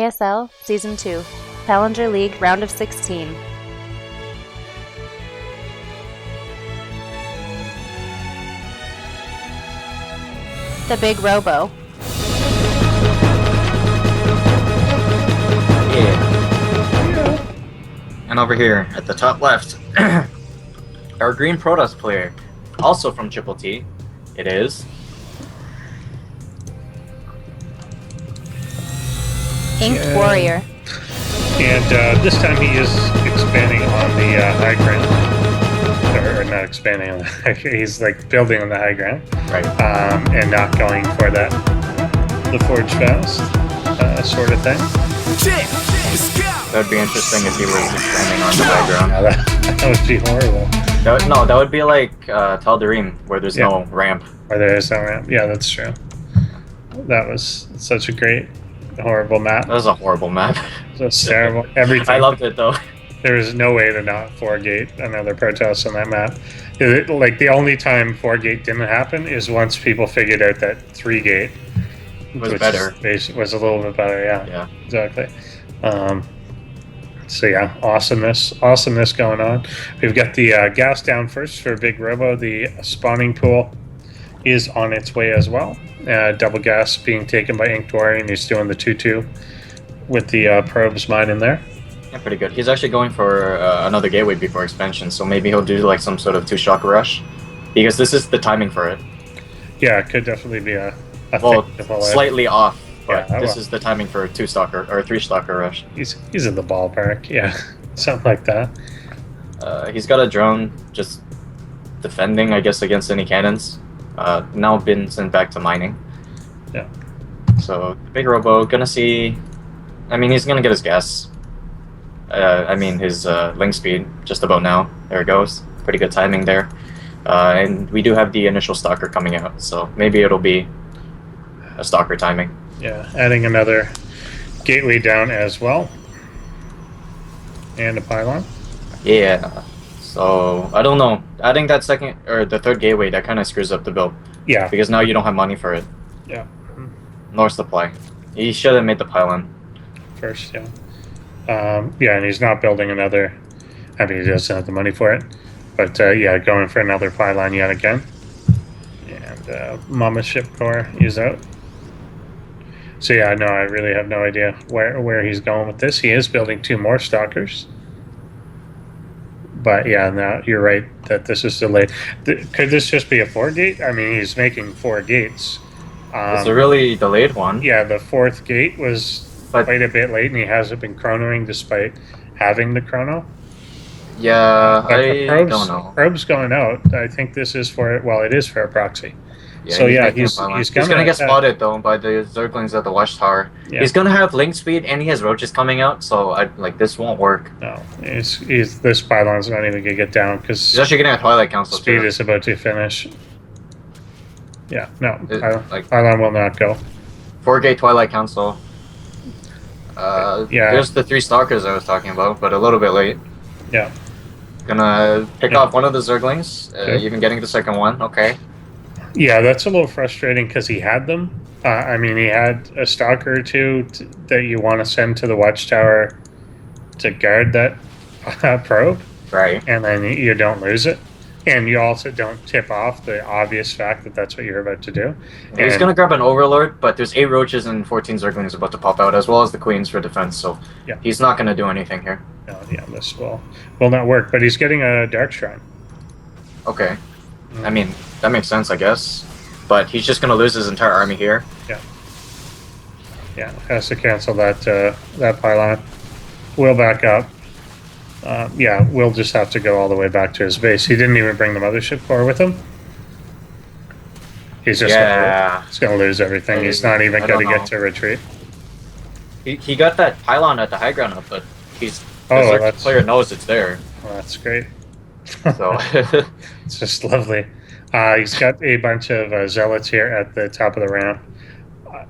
ASL Season 2, Challenger League Round of 16. TheBigRobo. Yeah. And over here at the top left, our green Protoss player, also from Triple T, it is InkedWarrior. And this time he is expanding on the high ground. Or not expanding on the high ground, he's like building on the high ground. right. And not going for the Forge Fast sort of thing. That would be interesting if he was expanding on the background. Yeah, that would be horrible. That would be like Tal'Darim, where there's no ramp. Or there is no ramp. Yeah, that's true. That was such a great, horrible map. That was a horrible map. Just terrible. Everything. I loved it though. There was no way to not 4-gate another Protoss on that map. Like the only time 4-gate didn't happen is once people figured out that 3-gate Was better. Was a little bit better. Yeah. Yeah. Exactly. So yeah, awesomeness going on. We've got the gas down first for Big Robo. The spawning pool is on its way as well. Double gas being taken by InkedWarrior, and he's doing the 2-2 with the probes mine in there. Yeah, pretty good. He's actually going for another gateway before expansion, so maybe he'll do like some sort of 2-shock rush, because this is the timing for it. Yeah, it could definitely be a Well, thing to pull out. slightly off, but Yeah, this is the timing for a 2-stalker or a 3-stalker rush. He's in the ballpark, yeah, something like that. He's got a drone just defending, I guess, against any cannons. Now been sent back to mining. Yeah. So Big Robo gonna see. I mean, he's gonna get his gas. I mean, his link speed just about now. There it goes. Pretty good timing there. And we do have the initial stalker coming out, so maybe it'll be a stalker timing. Yeah, adding another gateway down as well, and a pylon. Yeah. So I don't know. Adding that second or the third gateway, that kind of screws up the build, Yeah, because now you don't have money for it. yeah. Nor supply. He should have made the pylon. First, yeah. Yeah, and he's not building another. I mean, he doesn't have the money for it, but yeah, going for another pylon yet again. And Mama Ship Core is out. So yeah, no, I really have no idea where he's going with this. He is building 2 more stalkers. But yeah, no, you're right that this is delayed. Could this just be a 4-gate? I mean, he's making 4 gates. It's a really delayed one. Yeah, the 4th gate was quite a bit late, and he hasn't been chronoing despite having the chrono. Yeah, But I the don't know. Probe's going out. I think this is for, well, it is for a proxy. Yeah, So yeah, making a he's pylon. gonna gonna get spotted though by the Zerglings at the watchtower. Yeah. He's gonna have link speed and he has roaches coming out, so this won't work. No, this pylon's not even gonna get down He's because actually getting a Twilight Council speed too. is about to finish. Yeah, no, Like pylon will not go. 4-gate Twilight Council. Yeah. There's the 3 stalkers I was talking about, but a little bit late. Yeah. Gonna pick Yeah. off one of the Zerglings, Okay. even getting the second one. Okay. Yeah, that's a little frustrating because he had them. I mean, he had a stalker or 2 that you want to send to the watchtower to guard that probe, Right. and then you don't lose it. And you also don't tip off the obvious fact that that's what you're about to do. Yeah, he's And- gonna grab an Overlord, but there's 8 roaches and 14 Zerglings about to pop out, as well as the Queens for defense, so Yeah. he's not gonna do anything here. No, yeah, this will not work. But he's getting a Dark Shrine. Okay. I mean, that makes sense, I guess. But he's just gonna lose his entire army here. Yeah, has to cancel that pylon. We'll back up. Yeah, we'll just have to go all the way back to his base. He didn't even bring the mothership core with him. He's just gonna lose everything. He's not even I gonna don't get know. to retreat. He got that pylon at the high ground up, but the that's player knows it's there. well, that's great. So It's just lovely. He's got a bunch of zealots here at the top of the ramp.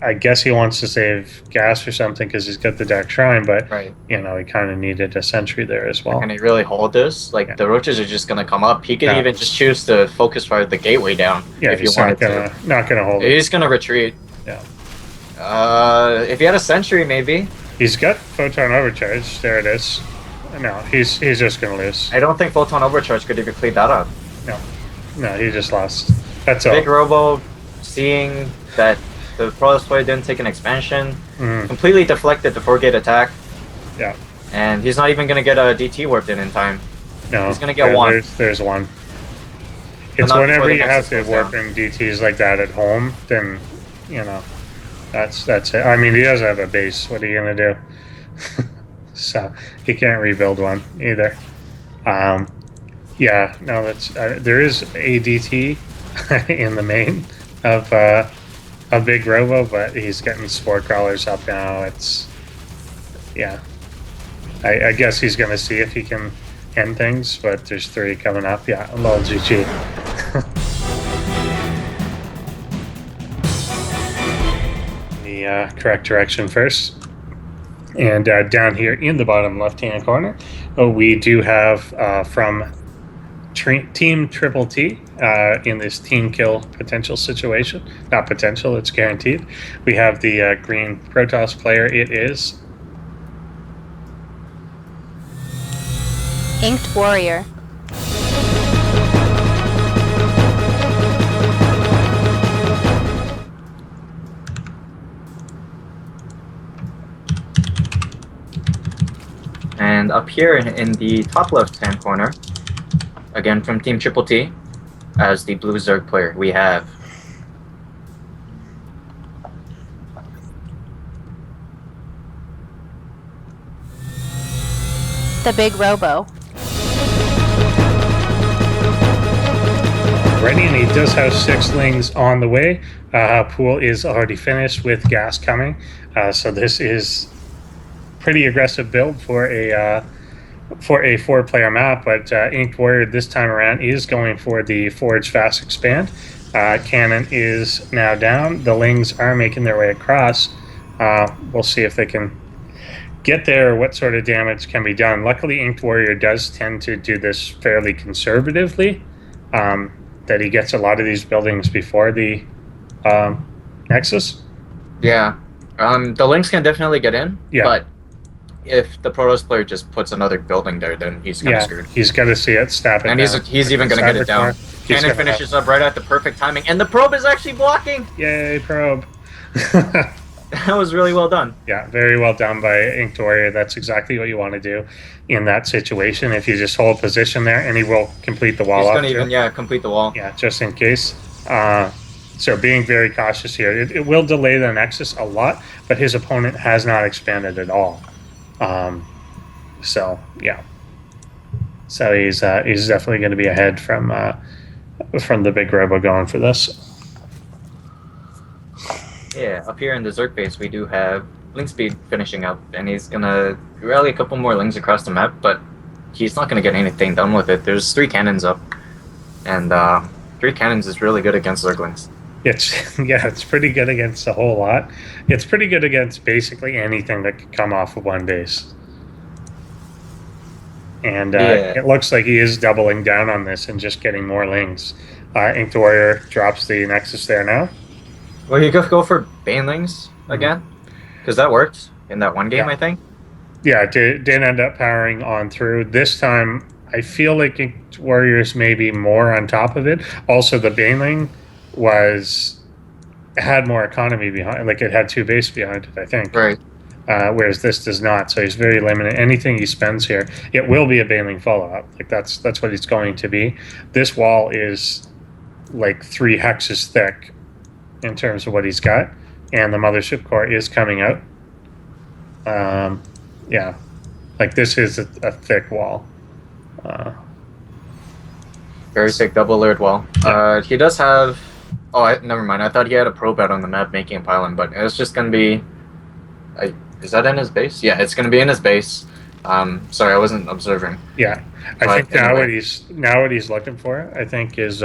I guess he wants to save gas or something because he's got the Dark Shrine, but right. you know, he kind of needed a sentry there as well. Can he really hold this? Like Yeah. the roaches are just gonna come up. He could Yeah. even just choose to focus fire the gateway down Yeah, if you he's wanted not gonna hold it. He's gonna retreat. Yeah. If he had a sentry, maybe. He's got photon overcharge. There it is. No, he's just gonna lose. I don't think Photon Overcharge could even clean that up. No, he just lost. That's all. Big Robo, seeing that the Protoss player didn't take an expansion, Mhm. completely deflected the 4-gate attack, Yeah. and he's not even going to get a DT warped in time. No. He's gonna get one. There's one. But It's not whenever before the you have Nexus to goes warp down. in DTs like that at home, then that's it. I mean, he doesn't have a base. What are you gonna do? So he can't rebuild one either. Yeah, no, that's there is a DT in the main of Big Robo, but he's getting spore crawlers up now. It's I guess he's gonna see if he can end things, but there's 3 coming up. Yeah, lol GG. The correct direction first. And down here in the bottom left-hand corner, we do have from Team Triple T in this team kill potential situation. Not potential, it's guaranteed. We have the green Protoss player. It is InkedWarrior. And up here in the top left-hand corner, again from Team Triple T, as the blue Zerg player, we have TheBigRobo. ready, and he does have 6 lings on the way. Pool is already finished with gas coming, so this is pretty aggressive build for a 4-player map. But InkedWarrior this time around is going for the Forge Fast Expand. Cannon is now down. The lings are making their way across. We'll see if they can get there, what sort of damage can be done. Luckily, InkedWarrior does tend to do this fairly conservatively. That he gets a lot of these buildings before the Nexus. yeah. The links can definitely get in, Yeah. but if the Protoss player just puts another building there, then he's kind of screwed. He's got to see it, stab it And down. he's even going to get it down. Cannon gonna finishes up right at the perfect timing, and the probe is actually blocking. Yay, probe. That was really well done. Yeah, very well done by InkedWarrior. That's exactly what you want to do in that situation. If you just hold position there, and he will complete the wall He's up going to too. even complete the wall. Yeah, just in case. So being very cautious here. It will delay the Nexus a lot, but his opponent has not expanded at all. So yeah. So he's definitely going to be ahead from the Big Robo going for this. Yeah, up here in the Zerg base, we do have link speed finishing up, and he's going to rally a couple more links across the map, but he's not going to get anything done with it. There's 3 cannons up, and 3 cannons is really good against Zerglings. It's pretty good against a whole lot. It's pretty good against basically anything that could come off of one base. And it looks like he is doubling down on this and just getting more lings. InkedWarrior drops the Nexus there now. Well, you could go for Banelings again, because that worked in that one game, Yeah. I think. Yeah, it did end up powering on through. This time, I feel like InkedWarriors may be more on top of it. Also, the Baneling had more economy behind, like it had 2 base behind it, I think. Right. Whereas this does not, so he's very limited. Anything he spends here, it will be a Baneling follow-up. Like that's what it's going to be. This wall is like 3 hexes thick in terms of what he's got, and the mothership core is coming out. Yeah, like this is a thick wall. Very thick double layered wall. He does have. Oh, never mind. I thought he had a probe out on the map making a pylon, but it's just gonna be. Is that in his base? Yeah, it's gonna be in his base. Sorry, I wasn't observing. Yeah, I think now what he's looking for, I think, is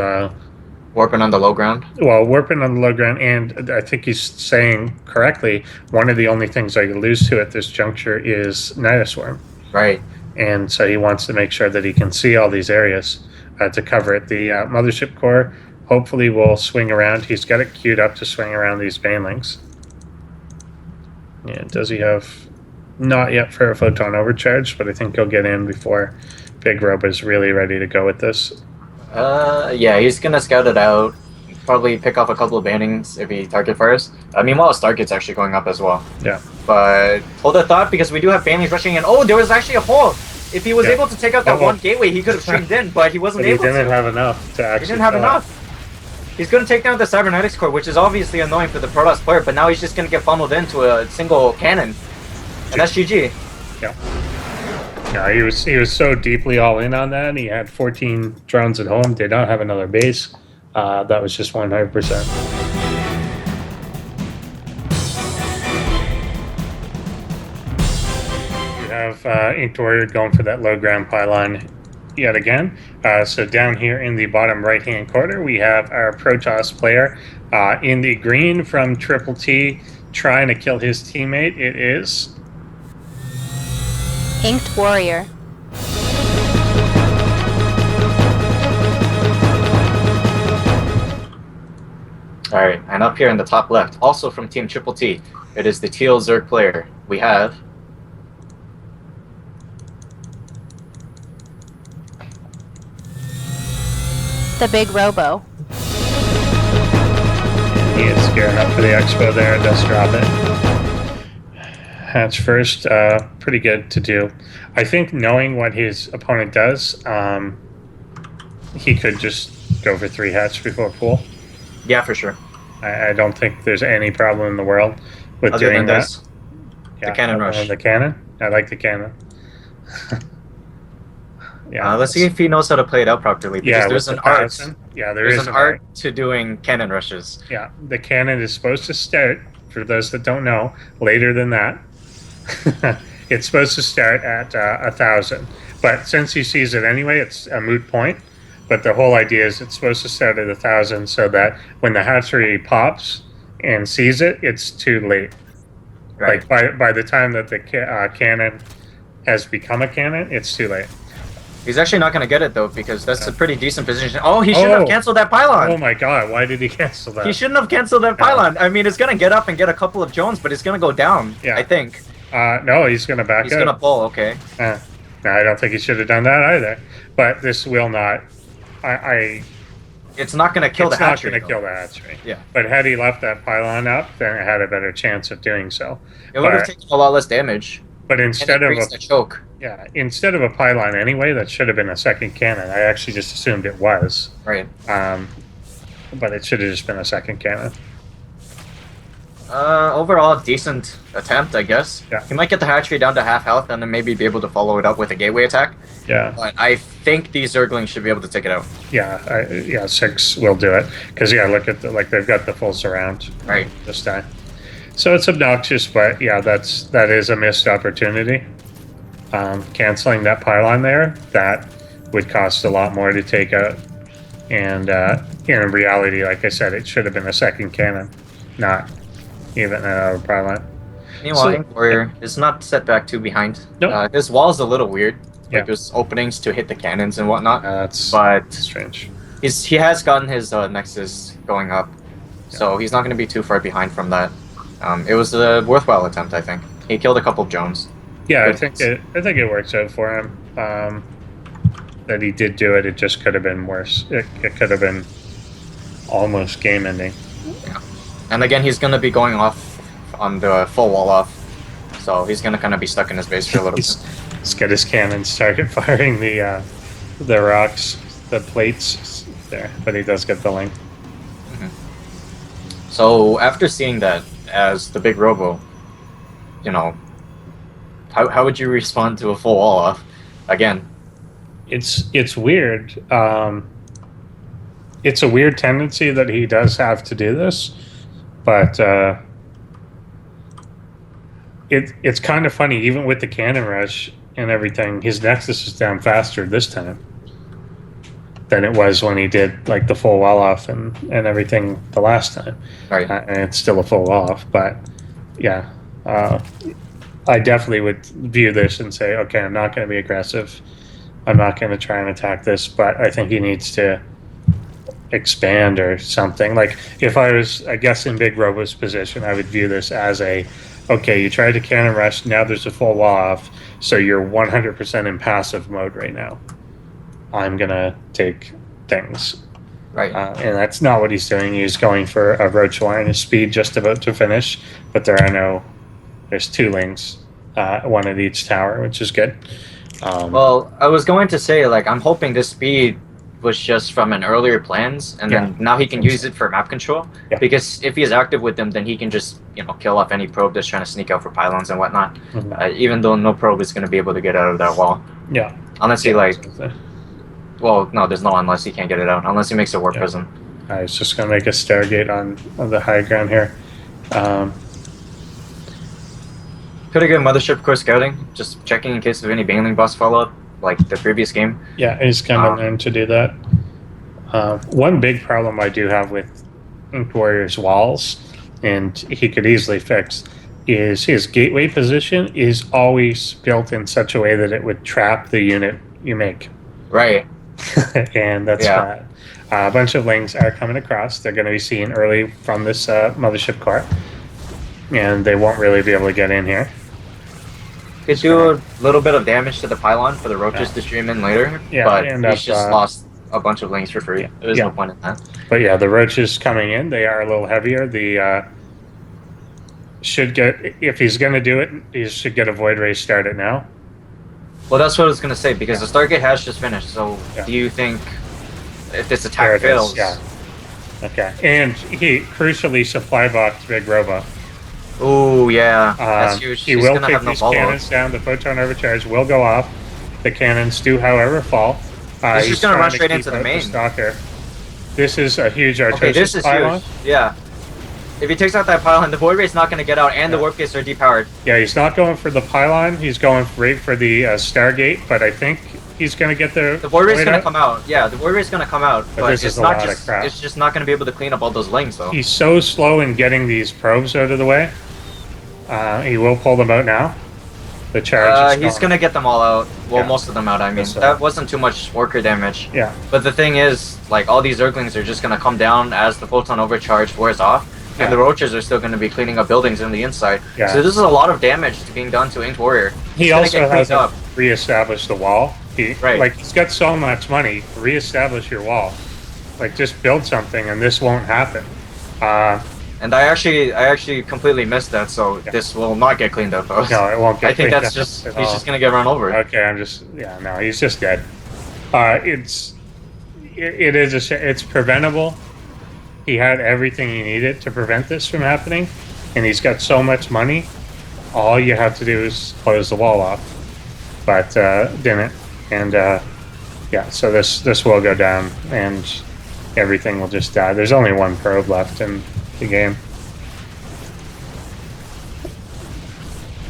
warping on the low ground. Well, warping on the low ground, and I think he's saying correctly. One of the only things I can lose to at this juncture is Nidoswarm. Right. And so he wants to make sure that he can see all these areas to cover it. The mothership core hopefully will swing around. He's got it queued up to swing around these Banelings. Yeah, does he have Not yet for a photon overcharge, but I think he'll get in before BigRobo is really ready to go with this. Yeah, he's gonna scout it out. Probably pick off a couple of bannings if he target fires. Meanwhile, his target's actually going up as well. Yeah. But hold a thought because we do have bannings rushing in. Oh, there was actually a hole. If he was able to take out that one gateway, he could have streamed in, but he wasn't able to. He didn't have enough to actually. He didn't have enough. He's going to take down the Cybernetics core, which is obviously annoying for the Protoss player, but now he's just going to get funneled into a single cannon. And that's GG. Yeah. Yeah, he was so deeply all in on that. He had 14 drones at home, did not have another base. That was just 100%. We have InkedWarrior going for that low ground pylon yet again. So down here in the bottom right hand corner, we have our Protoss player in the green from Triple T trying to kill his teammate. It is InkedWarrior. Alright, and up here in the top left, also from Team Triple T, it is the Teal Zerg player. We have TheBigRobo. He is gearing up for the expo there. Does drop it. Hatch first, pretty good to do. I think knowing what his opponent does, he could just go for 3 hatch before pool. Yeah, for sure. I don't think there's any problem in the world with Other doing than that. this, the cannon rush. The cannon? I like the cannon. Yeah. Let's see if he knows how to play it out properly. Because Yeah, there's with an the art. thousand. Yeah, There's an art to doing cannon rushes. Yeah, the cannon is supposed to start, for those that don't know, later than that. It's supposed to start at 1,000. But since he sees it anyway, it's a moot point. But the whole idea is it's supposed to start at 1,000 so that when the hatchery pops and sees it, it's too late. Right. Like by the time that the cannon has become a cannon, it's too late. He's actually not going to get it, though, because that's a pretty decent position. Oh, he shouldn't have canceled that pylon. Oh my god, why did he cancel that? He shouldn't have canceled that pylon. I mean, it's going to get up and get a couple of Jones, but it's going to go down, I think. No, he's going to back He's up. going to pull, okay. No, I don't think he should have done that either. But this will not... It's not going to kill the hatchery. It's not going to kill the hatchery. Yeah. But had he left that pylon up, then it had a better chance of doing so. It would have taken a lot less damage. But instead of a choke. Yeah, instead of a pylon anyway, that should have been a second cannon. I actually just assumed it was. Right. But it should have just been a second cannon. Overall, decent attempt, I guess. Yeah. He might get the hatchery down to half health and then maybe be able to follow it up with a gateway attack. Yeah. But I think these Zerglings should be able to take it out. Yeah, 6 will do it. Because, look at they've got the full surround. Right. This time. So it's obnoxious, but that is a missed opportunity. Canceling that pylon there, that would cost a lot more to take out. And in reality, like I said, it should have been a second cannon, not even another pylon. Meanwhile, InkedWarrior is not set back too behind. Nope. This wall is a little weird. Yeah. There's openings to hit the cannons and whatnot. That's but strange. He has gotten his Nexus going up, so he's not going to be too far behind from that. It was a worthwhile attempt, I think. He killed a couple of Jones. Yeah, I think it works out for him. That he did do it. It just could have been worse. It could have been almost game ending. Yeah. And again, he's going to be going off on the full wall off, so he's going to kind of be stuck in his base for a little bit. He's got his cannons target firing the rocks, the plates there, but he does get the link. Mm-hmm. So after seeing that as the TheBigRobo, how would you respond to a full wall off again? It's weird. It's a weird tendency that he does have to do this, but it's kind of funny. Even with the cannon rush and everything, his Nexus is down faster this time than it was when he did like the full wall off and everything the last time. Right. And it's still a full wall off, but yeah, I definitely would view this and say, okay, I'm not going to be aggressive. I'm not going to try and attack this, but I think he needs to expand or something. Like if I was, I guess, in BigRobo's position, I would view this as a okay, you tried to cannon rush, now there's a full wall off, so you're 100% in passive mode right now. I'm gonna take things. Right. And that's not what he's doing. He's going for a roach line, his speed just about to finish, but there's 2 lings, one at each tower, which is good. Well, I was going to say, like, I'm hoping this speed was just from an earlier plans, and then now he can use it for map control. Yeah. Because if he's active with them, then he can just, kill off any probe that's trying to sneak out for pylons and whatnot. Even though no probe is going to be able to get out of that wall. Yeah. Unless he, well, no, there's no unless he can't get it out. Unless he makes a warp prism. I was just going to make a Stargate on the high ground here. Could have good mothership core scouting, just checking in case of any Baneling boss follow-up, like the previous game. Yeah, he's kind of learned to do that. One big problem I do have with InkedWarrior's walls, and he could easily fix, is his gateway position is always built in such a way that it would trap the unit you make. Right. And that's bad. A bunch of lings are coming across. They're going to be seen early from this mothership core, and they won't really be able to get in here. Could do a little bit of damage to the pylon for the roaches to stream in later, but he's just lost a bunch of lings for free. There's no point in that. But yeah, the roaches coming in, they are a little heavier. The should get, if he's going to do it, he should get a void ray started now. Well, that's what I was going to say, because the Stargate has just finished, so do you think if this attack fails... Okay, and he crucially supply boxed BigRobo. Oh yeah, that's huge. He will take these cannons down. The photon overcharge will go off. The cannons do, however, fall. He's just going to run straight into the main. Stalker. This is a huge artillery. Okay, this is huge. Yeah. If he takes out that pylon, the void rate's not going to get out, and the warp gates are depowered. Yeah, he's not going for the pylon. He's going right for the Stargate, but I think he's going to get the void rate's going to come out. Yeah, the void rate's going to come out, but this is a lot of crap. It's just not going to be able to clean up all those lings, though. He's so slow in getting these probes out of the way. He will pull them out now. The charge he's going to get them all out. Well, most of them out, I mean. That wasn't too much worker damage. Yeah. But the thing is, like, all these Zerglings are just going to come down as the photon overcharge wears off. And the roaches are still going to be cleaning up buildings in the inside. Yeah. So this is a lot of damage being done to InkedWarrior. He also hasn't reestablished the wall. He's got so much money. Reestablish your wall. Like, just build something, and this won't happen. And I actually completely missed that, so this will not get cleaned up. No, it won't get cleaned up. I think he's just going to get run over. Okay, no, he's just dead. It's preventable. He had everything he needed to prevent this from happening, and he's got so much money. All you have to do is close the wall off, but didn't. And so this will go down, and everything will just die. There's only one probe left in the game.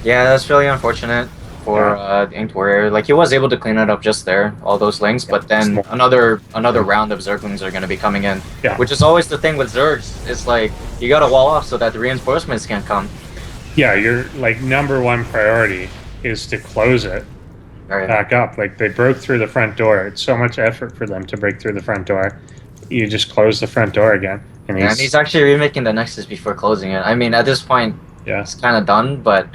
Yeah, that's really unfortunate for InkedWarrior. Like, he was able to clean it up just there, all those links, but then another round of Zerglings are going to be coming in. Yeah. Which is always the thing with Zergs. It's like, you got to wall off so that the reinforcements can't come. Yeah, your number one priority is to close it back up. Like, they broke through the front door. It's so much effort for them to break through the front door. You just close the front door again. And he's actually remaking the Nexus before closing it. I mean, at this point, it's kind of done, but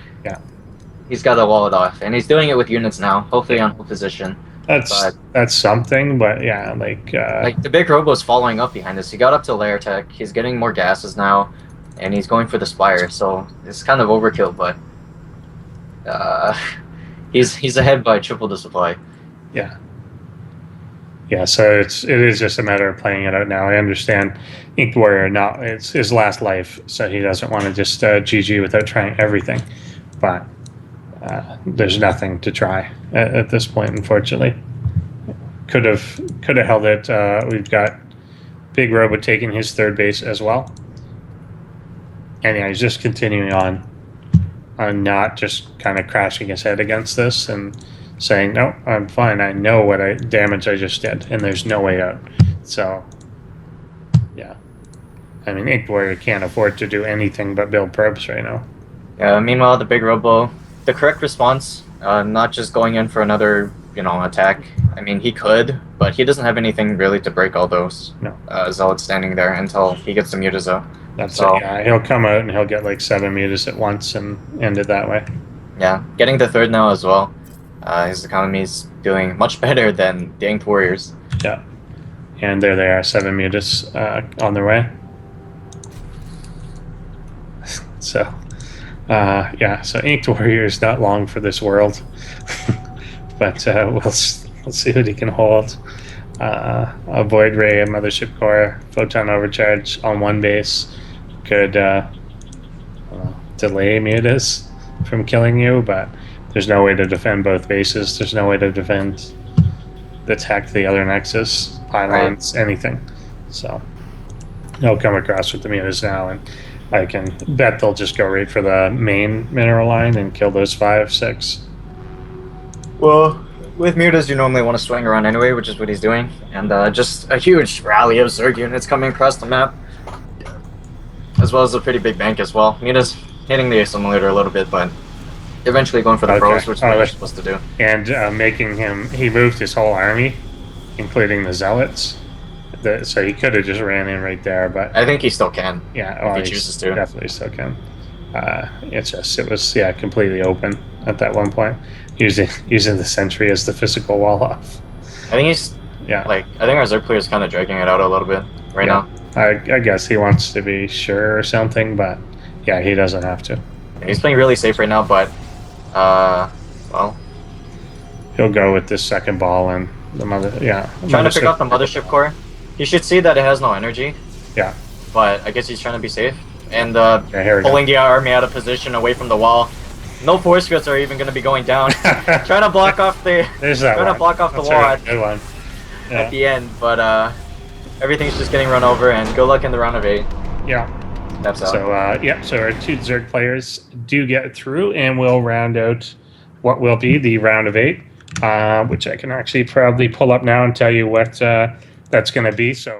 he's got to wall it off. And he's doing it with units now, hopefully on full position. That's something, but like the BigRobo's following up behind this. He got up to layer tech. He's getting more gases now, and he's going for the Spire. So it's kind of overkill, but he's ahead by triple the supply. Yeah. Yeah, so it is just a matter of playing it out now. I understand InkedWarrior now, it's his last life, so he doesn't want to just GG without trying everything. But there's nothing to try at this point, unfortunately. Could have held it. We've got BigRobo taking his third base as well. And yeah, he's just continuing on not just kind of crashing his head against this and saying, no, I'm fine. I know what damage I just did, and there's no way out. So, yeah. I mean, InkedWarrior can't afford to do anything but build probes right now. Yeah, meanwhile, the BigRobo, the correct response, not just going in for another, attack. I mean, he could, but he doesn't have anything really to break all those Zealots standing there until he gets the Mutazo. That's So it. Yeah, he'll come out and he'll get like 7 mutas at once and end it that way. yeah, getting the third now as well. His economy is doing much better than the InkedWarriors. Yeah, and there they are, 7 mutas on their way. So, yeah, so InkedWarrior is not long for this world, but we'll see what he can hold. A Void Ray, a Mothership Core, Photon Overcharge on one base could delay mutas from killing you, but there's no way to defend both bases. There's no way to defend the tech, the other nexus, pylons, anything. So he'll come across with the mutas now, and I can bet they'll just go right for the main mineral line and kill those 5, 6. Well, with mutas, you normally want to swing around anyway, which is what he's doing. And just a huge rally of Zerg units coming across the map, as well as a pretty big bank as well. Mutas hitting the assimilator a little bit, but eventually going for the pros, which is what you're supposed to do. And making him, he moved his whole army, including the zealots. So he could have just ran in right there, but I think he still can. Yeah, if he chooses to. Definitely still can. It was completely open at that one point, using the sentry as the physical wall off. I think he's I think our Zerg player is kind of dragging it out a little bit right now. I guess he wants to be sure or something, but yeah, he doesn't have to. He's playing really safe right now, but well, he'll go with this second ball and the trying to pick up the Mothership Core. He should see that it has no energy. Yeah. But I guess he's trying to be safe. And pulling the army out of position away from the wall. No force fields are even going to be going down. Trying to block off the wall good one. At the end, but everything's just getting run over, and good luck in the round of 8. Yeah. That's out. So so our 2 Zerg players do get through, and we'll round out what will be the round of 8, which I can actually probably pull up now and tell you what that's going to be. So.